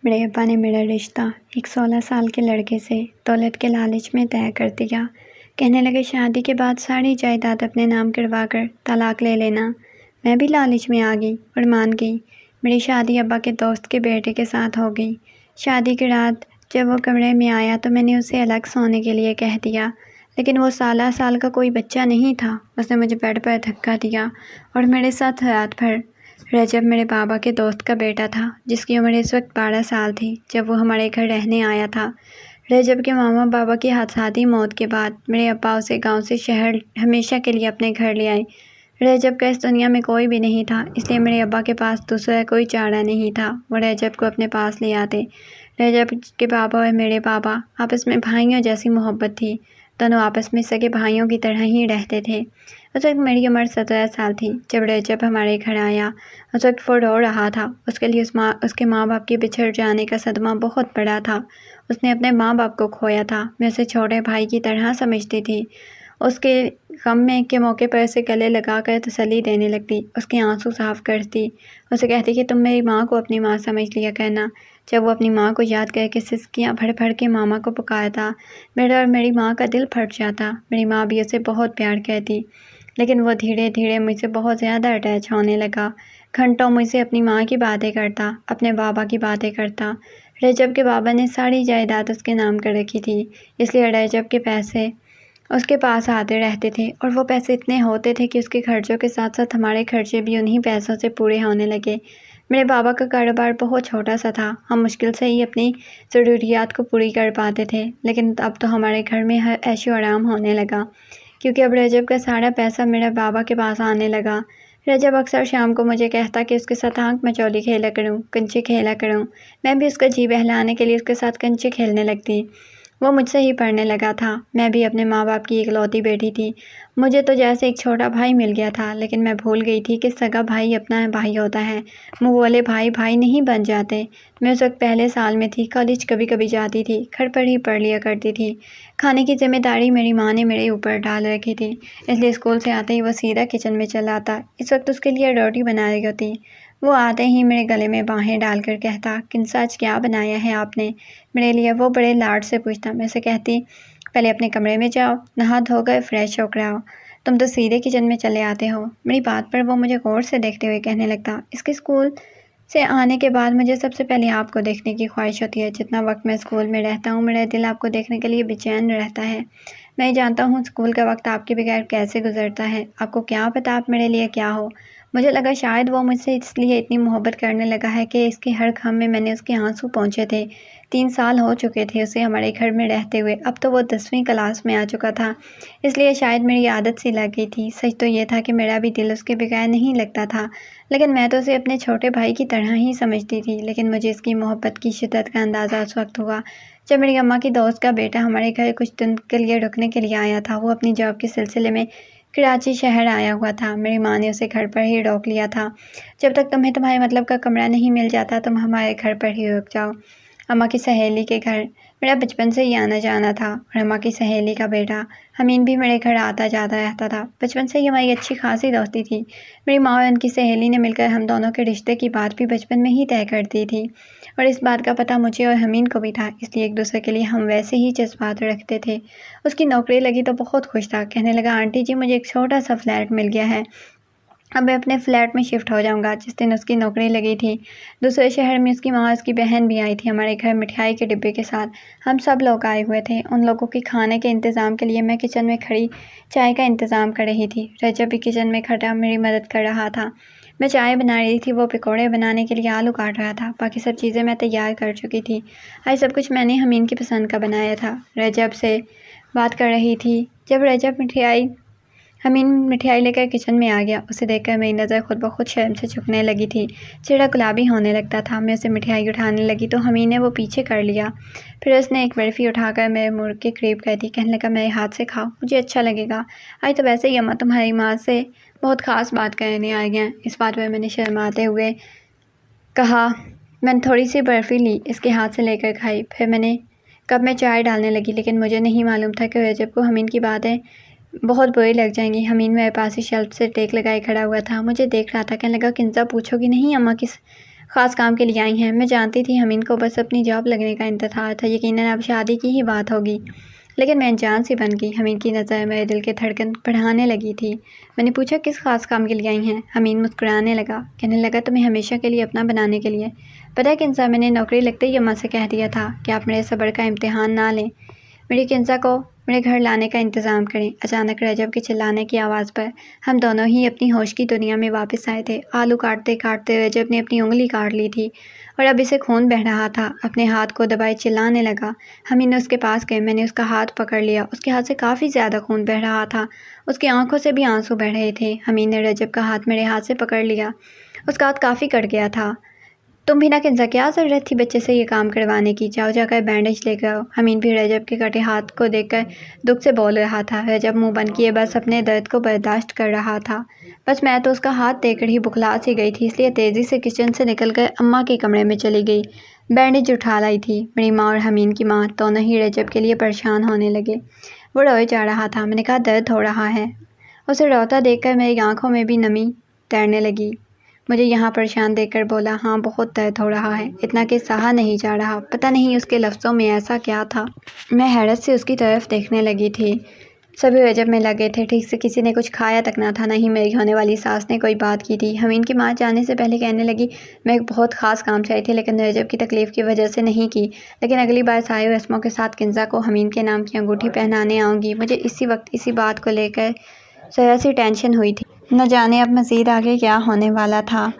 मेरे अब्बा ने मेरा रिश्ता एक 16 साल के लड़के से दौलत के लालच में तय कर दिया। कहने लगे शादी के बाद सारी जायदाद अपने नाम करवा कर तलाक ले लेना। मैं भी लालच में आ गई और मान गई। मेरी शादी अब्बा के दोस्त के बेटे के साथ हो गई। शादी की रात जब वो कमरे में आया तो मैंने उसे अलग सोने के लिए कह दिया, लेकिन वो 16 साल का कोई बच्चा नहीं था। उसने मुझे बेड पर धक्का दिया और मेरे साथ रात भर। रजब मेरे बाबा के दोस्त का बेटा था, जिसकी उम्र इस वक्त 12 साल थी जब वो हमारे घर रहने आया था। रजब के मामा बाबा की हादसाती मौत के बाद मेरे अब्बा उसे गांव से शहर हमेशा के लिए अपने घर ले आए। रजब का इस दुनिया में कोई भी नहीं था, इसलिए मेरे अब्बा के पास दूसरा कोई चारा नहीं था। वो रजब को अपने पास ले आते। रजब के बाबा और मेरे बाबा आपस में भाइयों जैसी मोहब्बत थी। दोनों आपस में सगे भाइयों की तरह ही रहते थे। उस वक्त मेरी उम्र 17 साल थी जब रजब हमारे घर आया। उस वक्त वो रो रहा था। उसके लिए उसके माँ बाप के बिछड़ जाने का सदमा बहुत बड़ा था। उसने अपने माँ बाप को खोया था। मैं उसे छोटे भाई की तरह समझती थी। उसके गम में के मौके पर उसे गले लगाकर तसल्ली देने लगती, उसके आंसू साफ करती, उसे कहती कि तुम मेरी माँ को अपनी माँ समझ लिया करना। जब वो अपनी माँ को याद करके सिसकियाँ भर भर के मामा को पुकारता, मेरा और मेरी माँ का दिल फट जाता। मेरी माँ भी उसे बहुत प्यार करती, लेकिन वो धीरे धीरे मुझसे बहुत ज़्यादा अटैच होने लगा। घंटों मुझसे अपनी माँ की बातें करता, अपने बाबा की बातें करता। रजब के बाबा ने सारी जायदाद उसके नाम कर रखी थी, इसलिए रजब के पैसे उसके पास आते रहते थे और वो पैसे इतने होते थे कि उसके खर्चों के साथ साथ हमारे खर्चे भी उन्हीं पैसों से पूरे होने लगे। मेरे बाबा का कारोबार बहुत छोटा सा था। हम मुश्किल से ही अपनी ज़रूरियात को पूरी कर पाते थे, लेकिन अब तो हमारे घर में हर ऐशो आराम होने लगा, क्योंकि अब रजब का सारा पैसा मेरे बाबा के पास आने लगा। रजब अक्सर शाम को मुझे कहता कि उसके साथ आंख मचौली खेला करूं, कंचे खेला करूं। मैं भी उसका जी बहलाने के लिए उसके साथ कंचे खेलने लगती। वो मुझसे ही पढ़ने लगा था। मैं भी अपने माँ बाप की इकलौती बेटी थी। मुझे तो जैसे एक छोटा भाई मिल गया था, लेकिन मैं भूल गई थी कि सगा भाई अपना भाई होता है। मुँह वाले भाई भाई नहीं बन जाते। मैं उस वक्त पहले साल में थी। कॉलेज कभी कभी जाती थी, घर पर ही पढ़ लिया करती थी। खाने की जिम्मेदारी मेरी माँ ने मेरे ऊपर डाल रखी थी, इसलिए स्कूल से आते ही वो सीधा किचन में चला आता। इस वक्त उसके लिए रोटी बना रही होती। वो आते ही मेरे गले में बाहें डालकर कहता, किन्सा आज क्या बनाया है आपने मेरे लिए। वो बड़े लाड से पूछता। मैं उसे कहती, पहले अपने कमरे में जाओ, नहा धोकर फ्रेश होकर आओ, तुम तो सीधे किचन में चले आते हो। मेरी बात पर वो मुझे गौर से देखते हुए कहने लगता, इसके स्कूल से आने के बाद मुझे सबसे पहले आपको देखने की ख्वाहिश होती है। जितना वक्त मैं स्कूल में रहता हूँ, मेरा दिल आपको देखने के लिए बेचैन रहता है। मैं जानता हूँ स्कूल का वक्त आपके बगैर कैसे गुजरता है। आपको क्या पता आप मेरे लिए क्या हो। मुझे लगा शायद वो मुझसे इसलिए इतनी मोहब्बत करने लगा है कि इसके हर गम में मैंने उसके आंसू पहुँचे थे। 3 साल हो चुके थे उसे हमारे घर में रहते हुए। अब तो वो 10वीं क्लास में आ चुका था, इसलिए शायद मेरी आदत सी लग गई थी। सच तो ये था कि मेरा भी दिल उसके बगैर नहीं लगता था, लेकिन मैं तो उसे अपने छोटे भाई की तरह ही समझती थी। लेकिन मुझे इसकी मोहब्बत की शिद्दत का अंदाज़ा उस वक्त हुआ जब मेरी अम्मा की दोस्त का बेटा हमारे घर कुछ दिन के लिए रुकने के लिए आया था। वो अपनी जॉब के सिलसिले में कराची शहर आया हुआ था। मेरी माँ ने उसे घर पर ही रोक लिया था। जब तक तुम्हें तुम्हारे मतलब का कमरा नहीं मिल जाता, तुम हमारे घर पर ही रुक जाओ। अम्मा की सहेली के घर मेरा बचपन से ही आना जाना था और अम्मा की सहेली का बेटा हमीन भी मेरे घर आता जाता रहता था। बचपन से ही हमारी अच्छी खासी दोस्ती थी। मेरी माँ और उनकी सहेली ने मिलकर हम दोनों के रिश्ते की बात भी बचपन में ही तय कर दी थी और इस बात का पता मुझे और हमीन को भी था, इसलिए एक दूसरे के लिए हम वैसे ही जज्बात रखते थे। उसकी नौकरी लगी तो बहुत खुश था। कहने लगा, आंटी जी मुझे एक छोटा सा फ्लैट मिल गया है, अब मैं अपने फ्लैट में शिफ्ट हो जाऊंगा। जिस दिन उसकी नौकरी लगी थी, दूसरे शहर में उसकी माँ और उसकी बहन भी आई थी हमारे घर मिठाई के डिब्बे के साथ। हम सब लोग आए हुए थे। उन लोगों के खाने के इंतज़ाम के लिए मैं किचन में खड़ी चाय का इंतज़ाम कर रही थी। रजब भी किचन में खड़ा मेरी मदद कर रहा था। मैं चाय बना रही थी, वो पकौड़े बनाने के लिए आलू काट रहा था। बाकी सब चीज़ें मैं तैयार कर चुकी थी। आज सब कुछ मैंने हमीन की पसंद का बनाया था। रजब से बात कर रही थी जब रजब हमीन मिठाई लेकर किचन में आ गया। उसे देखकर मेरी नज़र खुद ब खुद शर्म से झुकने लगी थी। चेहरा गुलाबी होने लगता था। मैं उसे मिठाई उठाने लगी तो हमीन ने वो पीछे कर लिया। फिर उसने एक बर्फ़ी उठाकर मेरे मुँह के करीब कर दी। कहने लगा, मेरे हाथ से खाओ, मुझे अच्छा लगेगा। आज तो वैसे ही अम्मा तुम्हारी माँ से बहुत ख़ास बात करने आ गए हैं। इस बात पर मैंने शर्माते हुए कहा। मैंने थोड़ी सी बर्फ़ी ली, इसके हाथ से लेकर खाई। फिर मैंने कप में चाय डालने लगी, लेकिन मुझे नहीं मालूम था कि रजब को हमीन की बातें बहुत बुरी लग जाएंगी। हमीन मेरे पास ही शेल्फ से टेक लगाए खड़ा हुआ था, मुझे देख रहा था। कहने लगा, किन्जा पूछोगी नहीं अम्मा की ख़ास काम के लिए आई हैं। मैं जानती थी हमीन को बस अपनी जॉब लगने का इंतज़ार था, यकीनन अब शादी की ही बात होगी। लेकिन मैं अनजान सी बन गई। हमीन की नज़र मेरे दिल के धड़कन बढ़ाने लगी थी। मैंने पूछा, किस खास काम के लिए आई हैं? हमीन मुस्कुराने लगा, कहने लगा, तुम्हें हमेशा के लिए अपना बनाने के लिए। पता है किंजा, मैंने नौकरी लगते ही अम्मा से कह दिया था कि आप मेरे सब्र का इम्तिहान ना लें, मेरी किंजा को मेरे घर लाने का इंतज़ाम करें। अचानक रजब के चिल्लाने की आवाज़ पर हम दोनों ही अपनी होश की दुनिया में वापस आए थे। आलू काटते काटते रजब ने अपनी उंगली काट ली थी और अब इसे खून बह रहा था। अपने हाथ को दबाए चिल्लाने लगा। हमीन उसके पास गए, मैंने उसका हाथ पकड़ लिया। उसके हाथ से काफ़ी ज़्यादा खून बह रहा था, उसकी आंखों से भी आंसू बह रहे थे। हमीन ने रजब का हाथ मेरे हाथ से पकड़ लिया। उसका हाथ काफ़ी कट गया था। तुम भी ना किंजा, क्या ज़रूरत थी बच्चे से ये काम करवाने की? जाओ जाकर बैंडेज लेकर आओ। हमीन भी रजब के कटे हाथ को देखकर दुख से बोल रहा था। रजब मुंह बंद किए बस अपने दर्द को बर्दाश्त कर रहा था। बस मैं तो उसका हाथ देखकर ही बुखला सी गई थी, इसलिए तेज़ी से किचन से निकलकर अम्मा के कमरे में चली गई। बैंडेज उठा लाई थी। मेरी माँ और हमीन की माँ दोनों ही रजब के लिए परेशान होने लगे। वो रोए जा रहा था। मैंने कहा, दर्द हो रहा है? उसे रोता देखकर मेरी आंखों में भी नमी तैरने लगी। मुझे यहाँ परेशान देखकर बोला, हाँ बहुत दर्द हो रहा है, इतना कि सहा नहीं जा रहा। पता नहीं उसके लफ्ज़ों में ऐसा क्या था। मैं हैरत से उसकी तरफ देखने लगी थी। सभी रजब में लगे थे, ठीक से किसी ने कुछ खाया तक ना था, नहीं मेरी होने वाली सास ने कोई बात की थी। हमीन की माँ जाने से पहले कहने लगी, मैं एक बहुत ख़ास काम से आई थी, लेकिन रजब की तकलीफ़ की वजह से नहीं की, लेकिन अगली बार सारे रस्मों के साथ किंजा को हमीन के नाम की अंगूठी पहनाने आऊँगी। मुझे इसी वक्त इसी बात को लेकर ज़रा सी टेंशन हुई थी, न जाने अब मज़ीद आगे क्या होने वाला था।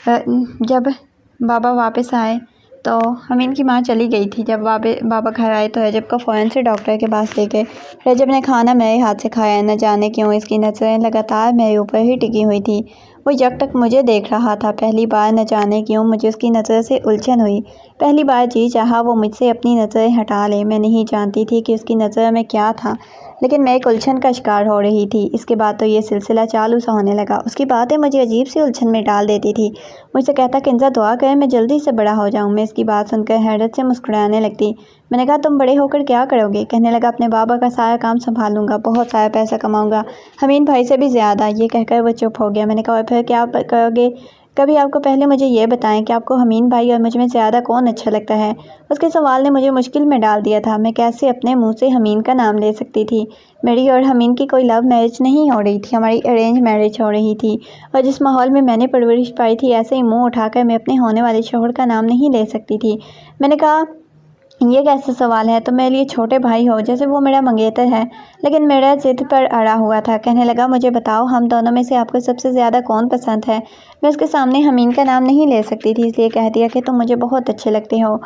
जब बाबा वापस आए तो हमीन की माँ चली गई थी। जब बाबा घर आए तो रजब को फ़ौरन से डॉक्टर के पास ले गए। रजब ने खाना मेरे हाथ से खाया। न जाने क्यों इसकी नज़रें लगातार मेरे ऊपर ही टिकी हुई थी। वो यकटक मुझे देख रहा था। पहली बार न जाने क्यों मुझे उसकी नज़र से उलझन हुई। पहली बार जी चाहा वो मुझसे अपनी नज़रें हटा ले। मैं नहीं जानती थी कि उसकी नज़र में क्या था, लेकिन मैं एक उलझन का शिकार हो रही थी। इसके बाद तो ये सिलसिला चालू सा होने लगा। उसकी बातें मुझे अजीब सी उलझन में डाल देती थी। मुझसे कहता, किंजा दुआ करे मैं जल्दी से बड़ा हो जाऊँ। मैं इसकी बात सुनकर हैरत से मुस्कुराने लगती। मैंने कहा, तुम बड़े होकर क्या करोगे? कहने लगा, अपने बाबा का सारा काम संभालूंगा, बहुत सारा पैसा कमाऊंगा, हमीन भाई से भी ज़्यादा। ये कहकर वो चुप हो गया। मैंने कहा, और फिर क्या करोगे? कभी आपको पहले मुझे ये बताएं कि आपको हमीन भाई और मुझ में ज़्यादा कौन अच्छा लगता है? उसके सवाल ने मुझे मुश्किल में डाल दिया था। मैं कैसे अपने मुंह से हमीन का नाम ले सकती थी? मेरी और हमीन की कोई लव मैरिज नहीं हो रही थी, हमारी अरेंज मैरिज हो रही थी। और जिस माहौल में मैंने परवरिश पाई थी, ऐसे ही मुंह उठाकर मैं अपने होने वाले शौहर का नाम नहीं ले सकती थी। मैंने कहा, ये कैसा सवाल है? तुम मेरे लिए छोटे भाई हो, जैसे वो मेरा मंगेतर है। लेकिन मेरा ज़िद पर अड़ा हुआ था। कहने लगा, मुझे बताओ, हम दोनों में से आपको सबसे ज़्यादा कौन पसंद है? मैं उसके सामने हमीन का नाम नहीं ले सकती थी, इसलिए कह दिया कि तुम मुझे बहुत अच्छे लगते हो।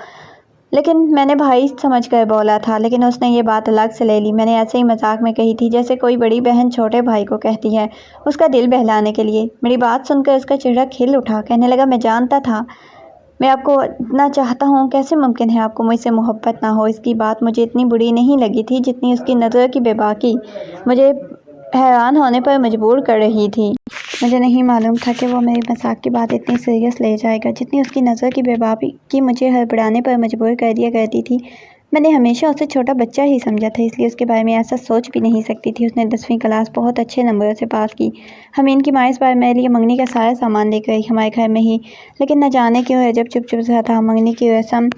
लेकिन मैंने भाई समझकर बोला था, लेकिन उसने ये बात अलग से ले ली। मैंने ऐसे ही मजाक में कही थी, जैसे कोई बड़ी बहन छोटे भाई को कहती है, उसका दिल बहलाने के लिए। मेरी बात सुनकर उसका चेहरा खिल उठा। कहने लगा, मैं जानता था मैं आपको इतना चाहता हूँ, कैसे मुमकिन है आपको मुझसे मोहब्बत ना हो? इसकी बात मुझे इतनी बुरी नहीं लगी थी जितनी उसकी नज़र की बेबाकी मुझे हैरान होने पर मजबूर कर रही थी। मुझे नहीं मालूम था कि वो मेरी मजाक की बात इतनी सीरियस ले जाएगा, जितनी उसकी नज़र की बेबाकी मुझे हड़बड़ाने पर मजबूर कर दिया करती थी। मैंने हमेशा उसे छोटा बच्चा ही समझा था, इसलिए उसके बारे में ऐसा सोच भी नहीं सकती थी। उसने 10वीं क्लास बहुत अच्छे नंबरों से पास की। हमीन की माँ इस बार मेरे लिए मंगनी का सारा सामान लेकर आई, हमारे घर में ही। लेकिन न जाने क्यों रजब चुप चुप सा था। मंगनी की रस्म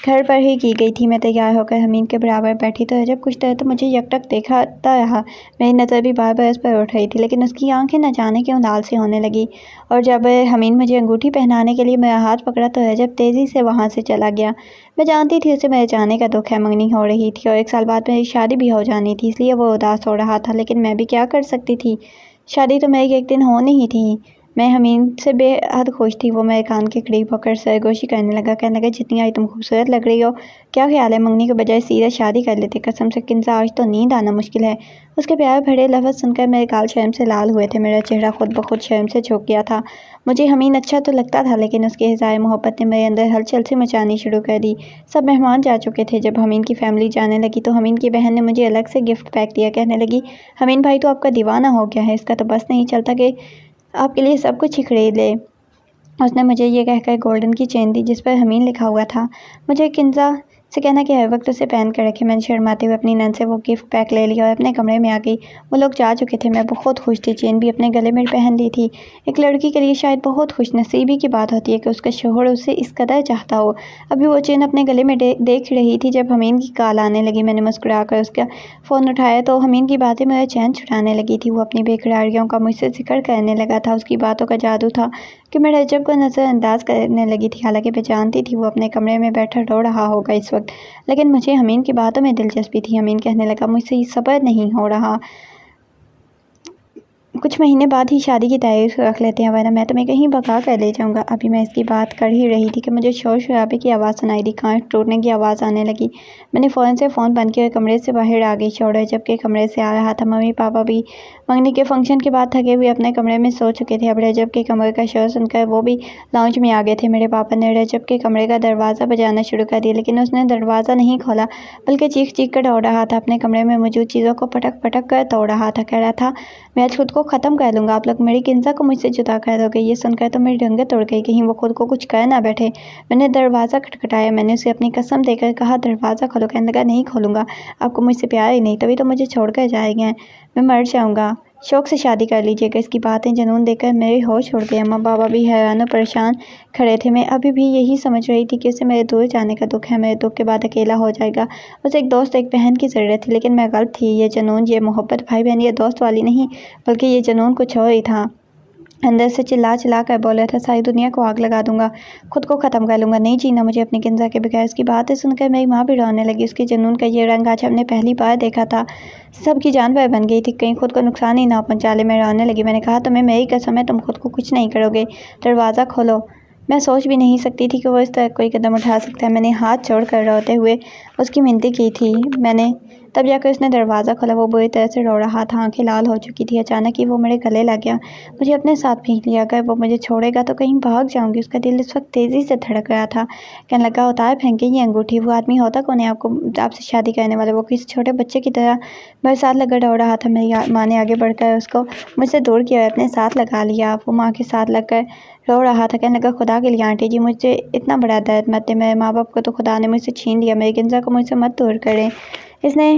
घर पर ही की गई थी। मैं तैयार होकर हमीन के बराबर बैठी तो रजब कुछ देर तो मुझे यकटक देखता रहा। मेरी नज़र भी बार बार उस पर उठ रही थी, लेकिन उसकी आंखें न जाने क्यों लाल सी होने लगी। और जब हमीन मुझे अंगूठी पहनाने के लिए मेरा हाथ पकड़ा तो रजब तेज़ी से वहाँ से चला गया। मैं जानती थी उसे मेरे जाने का दुख है। मंगनी हो रही थी और 1 साल बाद मेरी शादी भी हो जानी थी, इसलिए वो उदास हो रहा था। लेकिन मैं भी क्या कर सकती थी? शादी तो मेरी एक दिन होनी ही थी। मैं हमीन से बेहद खुश थी। वो मेरे कान के करीब होकर सरगोशी करने लगा। कहने लगा, जितनी आई तुम खूबसूरत लग रही हो। क्या ख्याल है मंगनी के बजाय सीधा शादी कर लेते? कसम से किंजा, आज तो नींद आना मुश्किल है। उसके प्यार भरे लफ्ज़ सुनकर मेरे गाल शर्म से लाल हुए थे। मेरा चेहरा खुद ब खुद शर्म से झुक गया था। मुझे हमीन अच्छा तो लगता था, लेकिन उसके हिज़ार मोहब्बत ने मेरे अंदर हलचल से मचानी शुरू कर दी। सब मेहमान जा चुके थे। जब हमीन की फैमिली जाने लगी तो हमीन की बहन ने मुझे अलग से गिफ्ट पैक दिया। कहने लगी, हमीन भाई तो आपका दीवाना हो गया है, इसका तो बस नहीं चलता कि आपके लिए सब कुछ ही खरीद ले। उसने मुझे ये कहकर गोल्डन की चेन दी जिस पर हमीन लिखा हुआ था। मुझे किंजा उसे कहना कि हर वक्त उसे पहन कर रखे। मैंने शर्माते हुए अपनी नन से वो गिफ्ट पैक ले लिया और अपने कमरे में आ गई। वो लोग जा चुके थे। मैं बहुत खुश थी। चेन भी अपने गले में पहन ली थी। एक लड़की के लिए शायद बहुत खुशनसीबी की बात होती है कि उसका शोहर उसे इस कदर चाहता हो। अभी वो चेन अपने गले में देख रही थी जब हमीन की कॉल आने लगी। मैंने मुस्कुराकर उसका फ़ोन उठाया तो हमीन की बातें मेरा चैन छुड़ाने लगी थी। वो अपनी बेकरारियों का मुझसे जिक्र करने लगा था। उसकी बातों का जादू था कि मैं रजब को नज़रअंदाज करने लगी थी। हालांकि मैं जानती थी वो अपने कमरे में बैठा रो रहा होगा इस वक्त, लेकिन मुझे हमीन की बातों में दिलचस्पी थी। हमीन कहने लगा, मुझसे सब्र नहीं हो रहा, कुछ महीने बाद ही शादी की तारीख रख लेते हैं, वरना मैं तुम्हें कहीं भगा कर ले जाऊंगा। अभी मैं इसकी बात कर ही रही थी कि मुझे शोर शराबे की आवाज़ सुनाई दी। कांच टूटने की आवाज़ आने लगी। मैंने फ़ौरन से फ़ोन बंद किया और कमरे से बाहर आ गई। शोर रजब के कमरे से आ रहा था। मम्मी पापा भी मंगनी के फंक्शन के बाद थके हुए अपने कमरे में सो चुके थे। अब रजब के कमरे का शोर सुनकर वो भी लाउंज में आ गए थे। मेरे पापा ने रजब के कमरे का दरवाज़ा बजाना शुरू कर दिया, लेकिन उसने दरवाज़ा नहीं खोला, बल्कि चीख चीख कर दौड़ रहा था। अपने कमरे में मौजूद चीज़ों को पटक पटक कर तोड़ रहा था। कह रहा था, मैं आज खुद को ख़त्म कर लूँगा, आप लोग मेरी किंजा को मुझसे जुदा कर दोगे। ये सुनकर तो मेरी रंगत उड़ गई, कहीं वो खुद को कुछ कर ना बैठे। मैंने दरवाज़ा खटखटाया। मैंने उसे अपनी कसम देकर कहा, दरवाज़ा खोलो। कहने लगा, नहीं खोलूँगा, आपको मुझसे प्यार ही नहीं, तभी तो मुझे छोड़कर जाएंगे, मैं मर जाऊँगा। शौक से शादी कर लीजिएगा। इसकी बातें जनून देकर मेरे होश उड़ गए। अम्मा बाबा भी हैरान और परेशान खड़े थे। मैं अभी भी यही समझ रही थी कि उसे मेरे दूर जाने का दुख है, मेरे दुख के बाद अकेला हो जाएगा। उसे एक दोस्त, एक बहन की ज़रूरत थी, लेकिन मैं गलत थी। ये जुनून, ये मोहब्बत भाई बहन या दोस्त वाली नहीं, बल्कि ये जुनून कुछ और ही था। अंदर से चिल्ला चिल्ला कर बोला था, सारी दुनिया को आग लगा दूंगा, खुद को ख़त्म कर लूँगा, नहीं जीना मुझे अपनी किंजा के बगैर। इसकी बातें सुनकर मेरी माँ भी रोने लगी। उसके जुनून का ये रंग आज हमने पहली बार देखा था। सबकी जान पर बन गई थी, कहीं खुद को नुकसान ही ना पहुँचा ले। मैं रोने लगी। मैंने कहा, तुम्हें मेरी कसम है, तुम खुद को कुछ नहीं करोगे, दरवाज़ा खोलो। मैं सोच भी नहीं सकती थी कि वो इस तरह कोई कदम उठा सकता है। मैंने हाथ छोड़कर रोते हुए उसकी मिन्नती की थी। मैंने तब जाकर उसने दरवाज़ा खोला। वो बुरी तरह से रो रहा था, आंखें लाल हो चुकी थी। अचानक ही वो मेरे गले लग गया, मुझे अपने साथ भींच लिया। अगर वो मुझे छोड़ेगा तो कहीं भाग जाऊंगी। उसका दिल इस वक्त तेज़ी से धड़क रहा था। कहने लगा, उतार फेंके ये अंगूठी। वो आदमी होता कौन है आपको, आपसे शादी करने वाला? वो किसी छोटे बच्चे की तरह मेरे साथ लगा रो रहा था। मेरी माँ ने आगे बढ़कर उसको मुझसे दूर किया और अपने साथ लगा लिया। वो माँ के साथ लगकर रो रहा था। कहने लगा, खुदा के लिए आंटी जी, मुझे इतना बड़ा दर्द मत दे। मेरे माँ बाप को तो खुदा ने मुझसे छीन लिया, मेरी किंजा को मुझसे मत दूर करें। इसने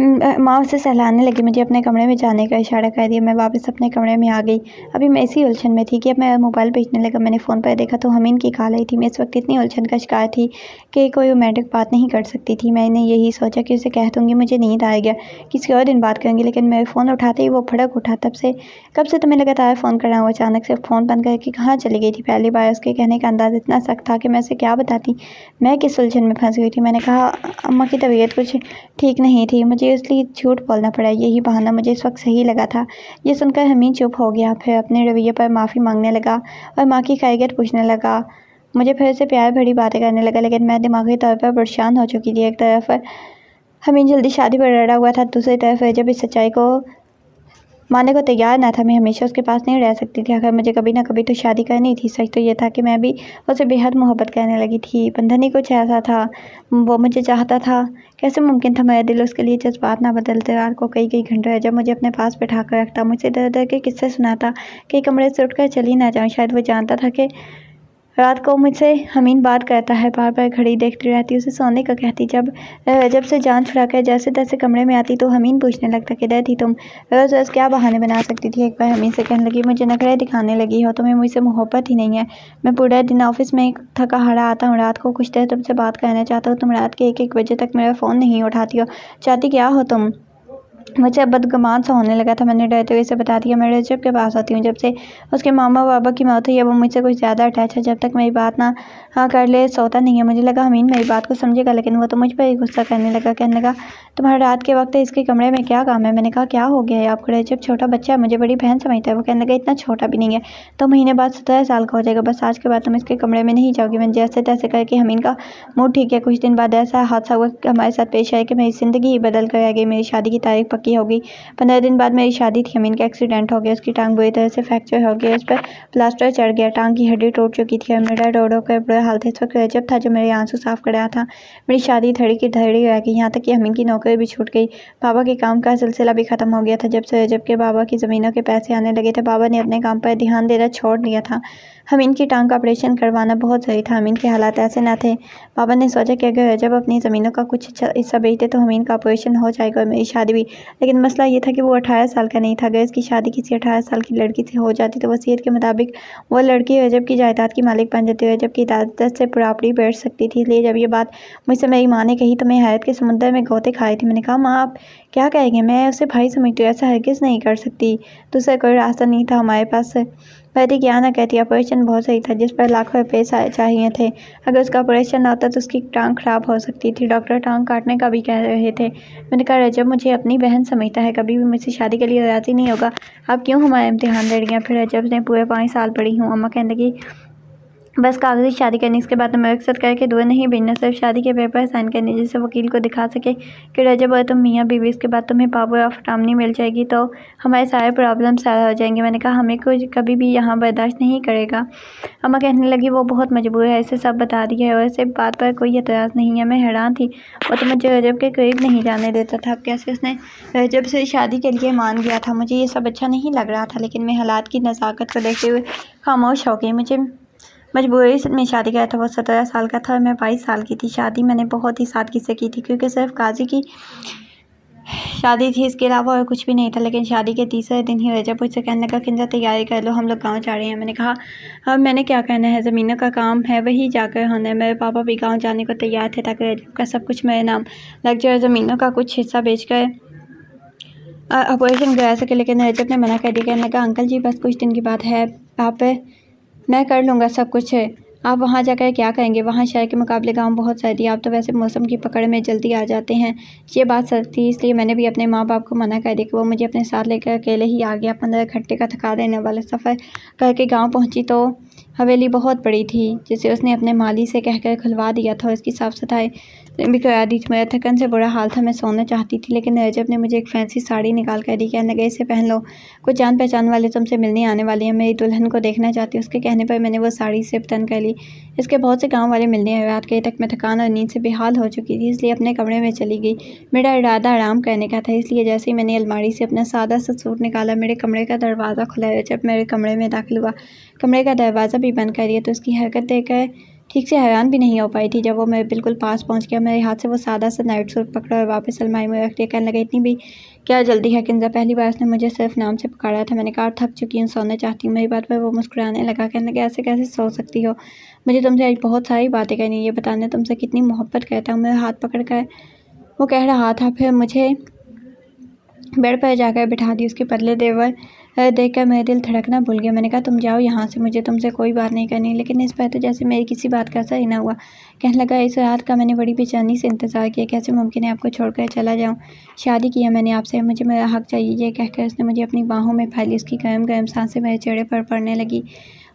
माँ उसे सहलाने लगी। मुझे अपने कमरे में जाने का इशारा कर दिया। मैं वापस अपने कमरे में आ गई। अभी मैं इसी उलझन में थी कि अब मैं मोबाइल बेचने लगा। मैंने फ़ोन पर देखा तो हमीन की कॉल आई थी। मैं इस वक्त इतनी उलझन का शिकार थी कि कोई रोमांटिक बात नहीं कर सकती थी। मैंने यही सोचा कि उसे कह दूँगी मुझे नींद आ गया, किसी और दिन बात करेंगे, लेकिन मेरे फ़ोन उठाते ही वो भड़क उठा। कब से तुम्हें लगातार फ़ोन कर रहा हूँ। अचानक से फ़ोन बंद करके कहाँ चली गई थी। पहली बार उसके कहने का अंदाज़ इतना सख्त था कि मैं उसे क्या बताती, मैं किस उलझन में फंस गई थी। मैंने कहा, अम्मा की तबीयत कुछ ठीक नहीं थी, मुझे इसलिए झूठ बोलना पड़ा। यही बहाना मुझे इस वक्त सही लगा था। ये सुनकर हमीद चुप हो गया, फिर अपने रवैये पर माफ़ी मांगने लगा और माँ की खैरियत पूछने लगा। मुझे फिर से प्यार भरी बातें करने लगा, लेकिन मैं दिमागी तौर पर परेशान हो चुकी थी। एक तरफ हमीद जल्दी शादी पर अड़ा हुआ था, दूसरी तरफ जब इस सच्चाई को मानने को तैयार ना था। मैं हमेशा उसके पास नहीं रह सकती थी। अगर मुझे कभी ना कभी तो शादी करनी थी। सच तो ये था कि मैं भी उससे बेहद मोहब्बत करने लगी थी। बंधन ही कुछ ऐसा था, वो मुझे चाहता था। कैसे मुमकिन था मेरा दिल उसके लिए जज्बात ना बदलते। रात को कई घंटे जब मुझे अपने पास बैठा कर रखता, मुझसे दर दर के किस्से सुनाता कि कमरे से उठकर चली ना जाऊँ। शायद वो जानता था कि रात को मुझसे हमीन बात करता है। बार बार घड़ी देखती रहती, उसे सोने का कहती। जब से जान छुड़ाकर जैसे तैसे कमरे में आती तो हमीन पूछने लगता, किधर थी तुम? रोज़ रोज़ क्या बहाने बना सकती थी। एक बार हमीन से कहने लगी, मुझे नखरे दिखाने लगी हो, तुम्हें मुझसे मोहब्बत ही नहीं है। मैं पूरा दिन ऑफिस में थका हारा आता हूँ, रात को कुछ देर तुमसे बात करना चाहता हूँ, तुम रात के 1-1 बजे तक मेरा फ़ोन नहीं उठाती हो। चाहती क्या हो तुम? मुझे अब बदगुमान सा होने लगा था। मैंने डरते हुए इसे बता दिया, मैं रजब के पास आती हूँ। जब से उसके मामा बाबा की मौत हुई है वो मुझसे कुछ ज़्यादा अटैच है। जब तक मेरी बात ना कर ले सोता नहीं है। मुझे लगा हमीन मेरी बात को समझेगा, लेकिन वो तो मुझ पर ही गुस्सा करने लगा। कहने लगा, तुम्हारा रात के वक्त इसके कमरे में क्या काम है? मैंने कहा, क्या हो गया है आपको? रजब छोटा बच्चा है, मुझे बड़ी बहन समझता है। वो कहने लगा, इतना छोटा भी नहीं है, 2 महीने बाद 17 साल का हो जाएगा। बस आज के बाद तुम इसके कमरे में नहीं जाओगी। मैंने जैसे तैसे करके हमीन का मूड ठीक है। कुछ दिन बाद ऐसा हादसा हुआ कि हमारे साथ पेश आया कि मेरी ज़िंदगी ही बदल कर रह गई। मेरी शादी की तारीख पक्की हो गई। 15 दिन बाद मेरी शादी थी। हमीन का एक्सीडेंट हो गया, उसकी टांग बुरी तरह से फ्रैक्चर हो गया, उस पर प्लास्टर चढ़ गया, टांग की हड्डी टूट चुकी थी और मेरा रो रो कर बुरा हाल था। इस वक्त रजब था जो मेरे आंसू साफ कर रहा था। मेरी शादी धड़ी की धड़ी रह गई, यहाँ तक कि हमीन की नौकरी भी छूट गई। बाबा के काम का सिलसिला भी खत्म हो गया था। जब से रजब के बाबा की ज़मीनों के पैसे आने लगे थे, बाबा ने अपने काम पर ध्यान देना छोड़ दिया था। हमीन की टांग का ऑपरेशन करवाना बहुत सही था। हमीन के हालात ऐसे ना थे। पापा ने सोचा कि अगर रजब अपनी ज़मीनों का कुछ हिस्सा बेचते तो हमीन का ऑपरेशन हो जाएगा और मेरी शादी भी। लेकिन मसला ये था कि वो 18 साल का नहीं था। अगर इसकी शादी किसी 18 साल की लड़की से हो जाती तो वसीयत के मुताबिक वो लड़की रजब की जायदाद की मालिक बन जाती। रजब की इजाज़त से प्रॉपर्टी बैठ सकती थी। इसलिए जब ये बात मुझसे मेरी माँ ने कही तो मैं हैरत के समुद्र में गोते खाई थी। मैंने कहा, माँ आप क्या कहेंगे? मैं उसे भाई समझती हूँ, ऐसा हरगिज़ नहीं कर सकती। दूसरा कोई रास्ता नहीं था हमारे पास। कहती क्या ना कहती, ऑपरेशन बहुत सही था जिस पर लाखों रुपये चाहिए थे। अगर उसका ऑपरेशन ना होता तो उसकी टांग खराब हो सकती थी। डॉक्टर टांग काटने का भी कह रहे थे। मैंने कहा, रजब मुझे अपनी बहन समझता है, कभी भी मुझसे शादी के लिए राज़ी नहीं होगा। आप क्यों हमारा इम्तिहान ले रही हैं? फिर रजब ने पूरे 5 साल पढ़ी हूँ। अम्मा कहने लगी, बस कागजी शादी करनी, इसके बाद तुम्हें मकसद करके दुआ नहीं भेजना, सिर्फ शादी के पेपर साइन करने जिससे वकील को दिखा सके कि रजब और तुम मियाँ बीवी। इसके बाद तुम्हें पावर ऑफ अटॉर्नी मिल जाएगी तो हमारे सारे प्रॉब्लम सारा हो जाएंगे। मैंने कहा, हमें कोई कभी भी यहाँ बर्दाश्त नहीं करेगा। अम्मा कहने लगी, वो बहुत मजबूर है, इसे सब बता दिया है और इसे बात पर कोई एतराज़ नहीं है। मैं हैरान थी, वो तो मुझे रजब के करीब नहीं जाने देता था। अब कैसे उसने रजब से शादी के लिए मान गया था। मुझे ये सब अच्छा नहीं लग रहा था, लेकिन मैं हालात की नज़ाकत को देखते हुए खामोश हो गई। मुझे मजबूरी में शादी किया था। वो 17 साल का था और मैं 22 साल की थी। शादी मैंने बहुत ही सादगी से की थी क्योंकि सिर्फ काजी की शादी थी, इसके अलावा और कुछ भी नहीं था। लेकिन शादी के तीसरे दिन ही रजब मुझसे कहने लगा, किंजा तैयारी कर लो, हम लोग गाँव जा रहे हैं। मैंने कहा, अब मैंने क्या कहना है, ज़मीनों का काम है वही जाकर होना है। मेरे पापा भी गाँव जाने को तैयार थे ताकि रजब का सब कुछ मेरे नाम लग जाए, ज़मीनों का कुछ हिस्सा बेच कर ऑपरेशन करा सके। लेकिन रजब ने मना कर दिया। कहने लगा, अंकल जी बस कुछ दिन की बात है, आप मैं कर लूँगा सब कुछ। आप वहाँ जाकर क्या करेंगे? वहाँ शहर के मुकाबले गांव बहुत सर्दी, आप तो वैसे मौसम की पकड़ में जल्दी आ जाते हैं। ये बात सच थी, इसलिए मैंने भी अपने माँ बाप को मना कर दिया कि वो मुझे अपने साथ लेकर अकेले ही आ गया। 15 घंटे का थका देने वाला सफ़र करके गाँव पहुँची तो हवेली बहुत बड़ी थी जिसे उसने अपने माली से कहकर खुलवा दिया था और इसकी साफ़ सफाई भी करा दी थी। मेरा थकन से बुरा हाल था, मैं सोना चाहती थी, लेकिन रजब ने मुझे एक फैंसी साड़ी निकाल कर दी। कहने लगे, इसे पहन लो, कुछ जान पहचान वाले तुमसे मिलने आने वाली हैं, मेरी दुल्हन को देखना चाहती हूँ। उसके कहने पर मैंने वो साड़ी से तन कर ली। इसके बहुत से गाँव वाले मिलने आए। रात के तक मैं थकान और नींद से बेहाल हो चुकी थी, इसलिए अपने कमरे में चली गई। मेरा इरादा आराम करने का था, इसलिए जैसे ही मैंने अलमारी से अपना सादा सा सूट निकाला, मेरे कमरे का दरवाज़ा खुला। रजब मेरे कमरे में दाखिल हुआ, कमरे का दरवाज़ा भी बंद कर दिया तो उसकी हरकत देखकर ठीक से हैरान भी नहीं हो पाई थी। जब वो मेरे बिल्कुल पास पहुंच गया, मेरे हाथ से वो सादा सा नाइट सूट पकड़ा और वापस अलमारी में रख दिया। कहने लगा, इतनी भी क्या जल्दी है किंजा? पहली बार उसने मुझे सिर्फ नाम से पुकारा था। मैंने कहा, थक चुकी हूँ, सोना चाहती हूँ। मेरी बात पर वो मुस्कुराने लगा। कहने लगा, ऐसे कैसे सो सकती हो? मुझे तुमसे आज बहुत सारी बातें करनी, ये बताने तुमसे कितनी मोहब्बत करता हूँ। मेरा हाथ पकड़ कर वो कह रहा था, फिर मुझे बेड पर जाकर बिठा दी। उसके पतले देवर देखकर मेरा दिल धड़कना भूल गया। मैंने कहा, तुम जाओ यहाँ से, मुझे तुमसे कोई बात नहीं करनी। लेकिन इस पर तो जैसे मेरी किसी बात का असर ही ना हुआ। कहने लगा, इस रात का मैंने बड़ी बेचैनी से इंतज़ार किया, कैसे मुमकिन है आपको छोड़कर चला जाऊँ? शादी की है मैंने आपसे, मुझे मेरा हक चाहिए। ये कहकर उसने मुझे अपनी बाहों में फैली। उसकी गर्म गर्म सांसें मेरे चेहरे पर पड़ने लगी।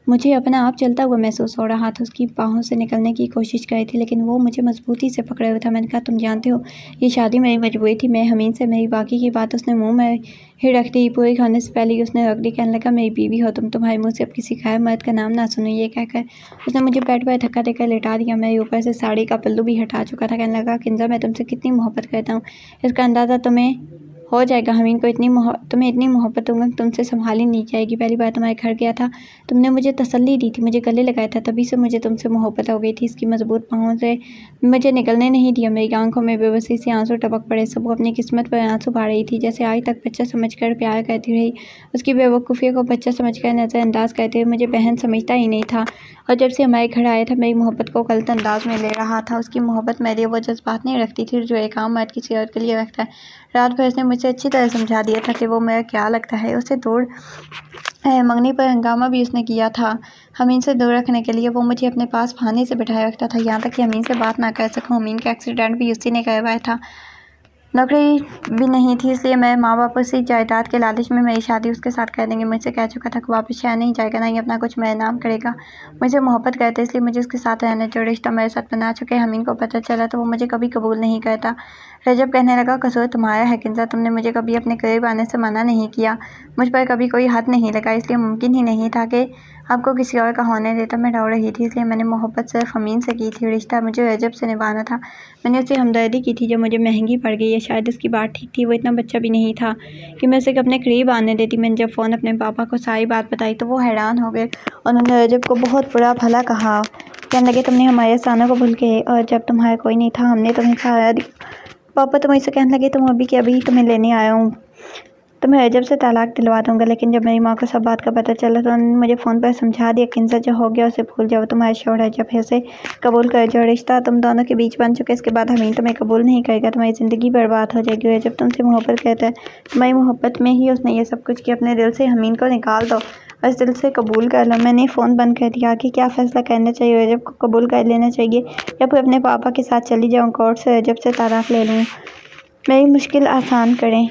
मुझे अपना आप चलता हुआ महसूस हो रहा था। उसकी बाहों से निकलने की कोशिश करी थी, लेकिन वो मुझे मजबूती से पकड़े हुए था। मैंने कहा, तुम जानते हो ये शादी मेरी मजबूरी थी। मैं हमीन से मेरी बाकी की बात उसने मुंह में ही रख दी। पूरी खाने से पहले ही उसने रख दी। कहने लगा, मेरी बीवी हो तुम, तुम्हारे मुँह से अब किसी गैर मर्द का नाम ना सुनो। ये कहकर उसने मुझे बेड पर धक्का देकर लेटा दिया। मेरे ऊपर से साड़ी का पल्लू भी हटा चुका था। कहने लगा, किंजा मैं तुमसे कितनी मोहब्बत करता हूँ, इसका अंदाज़ा तुम्हें हो जाएगा। हमीन को तुम्हें इतनी मोहब्बत दूंगा कि तुमसे संभाली नहीं जाएगी। पहली बार तुम्हारे घर गया था, तुमने मुझे तसल्ली दी थी, मुझे गले लगाया था, तभी से मुझे तुमसे मोहब्बत हो गई थी। इसकी मजबूत बाहों से मुझे निकलने नहीं दिया। मेरी आंखों में बेबसी से आंसू टपक पड़े। सब वो अपनी किस्मत पर आंसू भा रही थी, जैसे आज तक बच्चा समझकर प्यार करती रही। उसकी बेवकूफ़ी को बच्चा समझकर नज़रअंदाज करते हुए मुझे बहन समझता ही नहीं था, और जब से हमारे घर आया था मेरी मोहब्बत को गलत अंदाज में ले रहा था। उसकी मोहब्बत मेरे लिए वो जज्बात नहीं रखती थी जो एक आम मर्द किसी औरत के लिए रखता है। रात भर उसने मुझे अच्छी तरह समझा दिया था कि वो मेरा क्या लगता है। उसे दूर मंगनी पर हंगामा भी उसने किया था। हमीन से दूर रखने के लिए वो मुझे अपने पास फाने से बिठाए रखता था, यहाँ तक कि हमीन से बात ना कर सकूँ। हमीन का एक्सीडेंट भी उसी ने करवाया था। नौकरी भी नहीं थी, इसलिए मैं माँ बाप उसी जायदाद के लालच में मेरी शादी उसके साथ कर देंगे। मुझसे कह चुका था कि वापस शहर नहीं जाएगा, ना ही अपना कुछ मेरे नाम करेगा। मुझे मोहब्बत करते इसलिए मुझे उसके साथ रहने, जो रिश्ता मेरे साथ बना चुके हमीन को पता चला तो वो मुझे कभी कबूल नहीं करता। रजब कहने लगा, कसूर तुम्हारा है किंजा, तुमने मुझे कभी अपने करीब आने से मना नहीं किया, मुझ पर कभी कोई हाथ नहीं लगा, इसलिए मुमकिन ही नहीं था कि आपको किसी और का होने देता मैं रो रही थी, इसलिए मैंने मोहब्बत सिर्फ अमीन से की थी। रिश्ता मुझे रजब से निभाना था। मैंने उससे हमदर्दी की थी जो मुझे महंगी पड़ गई है। शायद उसकी बात ठीक थी, वो इतना बच्चा भी नहीं था कि मैं उसे अपने करीब आने देती। मैंने जब फ़ोन अपने पापा को सारी बात बताई तो वो हैरान हो गए। उन्होंने रजब को बहुत बुरा भला कहा। कहने लगे तुमने हमारे एहसानों को भूल के, और जब तुम्हारा कोई नहीं था हमने तुम्हें सहारा दिया। पापा तो मुझसे कहने लगे तुम अभी के अभी तुम्हें लेने आया हूँ, तुम्हें रजब से तलाक दिलवा दूंगा। लेकिन जब मेरी माँ को सब बात का पता चला तो उन्होंने मुझे फ़ोन पर समझा दिया कि इनसे जो हो गया उसे भूल जाओ। तुम्हारा शौहर रजब है, उसे कबूल कर जाओ। रिश्ता तुम दोनों के बीच बन चुके, इसके बाद हमीन तुम्हें कबूल नहीं करेगा, तुम्हारी ज़िंदगी बर्बाद हो जाएगी। रजब तुमसे मोहब्बत करता है, तुम्हारी मोहब्बत में ही उसने ये सब कुछ किया। अपने दिल से हमीन को निकाल दो और इस दिल से कबूल कर लो। मैंने फ़ोन बंद कर दिया। आगे क्या फ़ैसला करना चाहिए? रजब को कबूल कर लेना चाहिए या फिर अपने पापा के साथ चली जाऊँ, कोर्ट से रजब से तलाक ले लूँ? मेरी मुश्किल आसान करें।